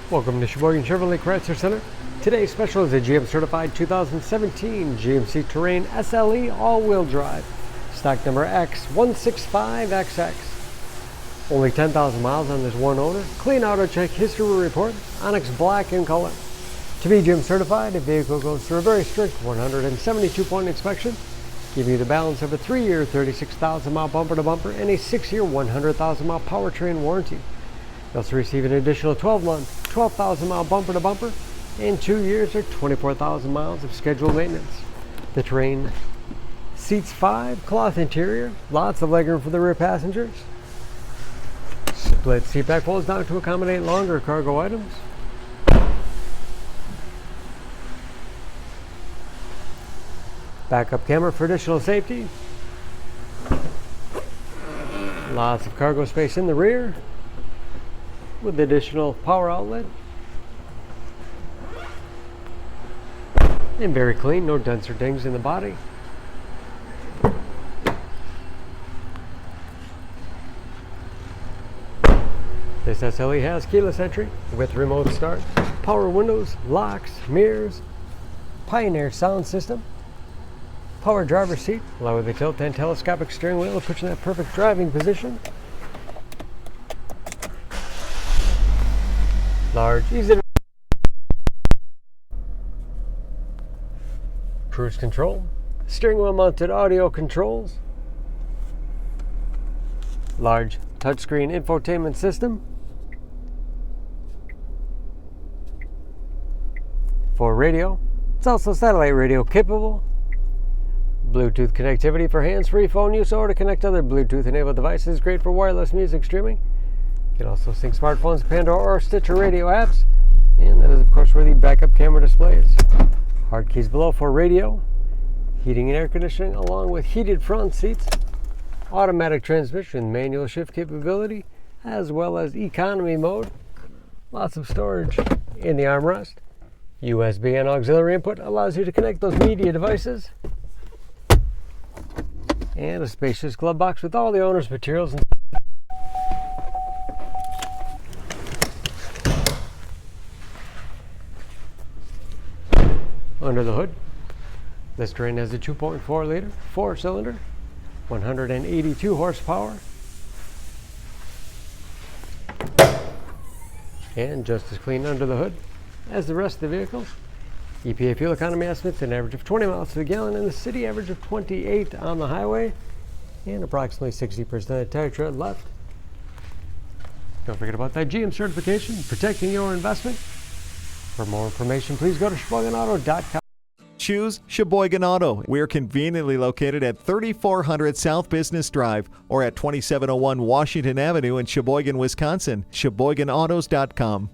Welcome to Sheboygan Chevrolet Chrysler Center. Today's special is a GM certified 2017 GMC Terrain SLE all-wheel drive. Stock number X165XX. Only 10,000 miles on this one owner. Clean auto check history report. Onyx black in color. To be GM certified, the vehicle goes through a very strict 172-point inspection, giving you the balance of a 3-year 36,000-mile bumper-to-bumper and a 6-year 100,000-mile powertrain warranty. You also receive an additional 12-month, 12,000-mile bumper-to-bumper and 2 years or 24,000 miles of scheduled maintenance. The Terrain seats 5, cloth interior, lots of legroom for the rear passengers. Split seat back folds down to accommodate longer cargo items. Backup camera for additional safety. Lots of cargo space in the rear with additional power outlet. And very clean, no dents or dings in the body. This SLE has keyless entry with remote start, power windows, locks, mirrors, Pioneer sound system, power driver's seat, along with a tilt and telescopic steering wheel to put you in that perfect driving position. Large, easy to cruise control, steering wheel mounted audio controls, large touchscreen infotainment system, for radio. It's also satellite radio capable. Bluetooth connectivity for hands-free phone use or to connect other Bluetooth-enabled devices. Great for wireless music streaming. You can also sync smartphones, Pandora, or Stitcher radio apps. And that is, of course, where the backup camera display is. Hard keys below for radio, heating and air conditioning, along with heated front seats, automatic transmission, manual shift capability, as well as economy mode. Lots of storage in the armrest. USB and auxiliary input allows you to connect those media devices. And a spacious glove box with all the owner's materials. Under the hood, this Terrain has a 2.4 liter, 4-cylinder, 182 horsepower. And just as clean under the hood as the rest of the vehicle. EPA fuel economy estimates an average of 20 miles to the gallon in the city, average of 28 on the highway, and approximately 60% tire tread left. Don't forget about that GM certification, protecting your investment. For more information, please go to SheboyganAuto.com. Choose Sheboygan Auto. We're conveniently located at 3400 South Business Drive or at 2701 Washington Avenue in Sheboygan, Wisconsin. SheboyganAutos.com.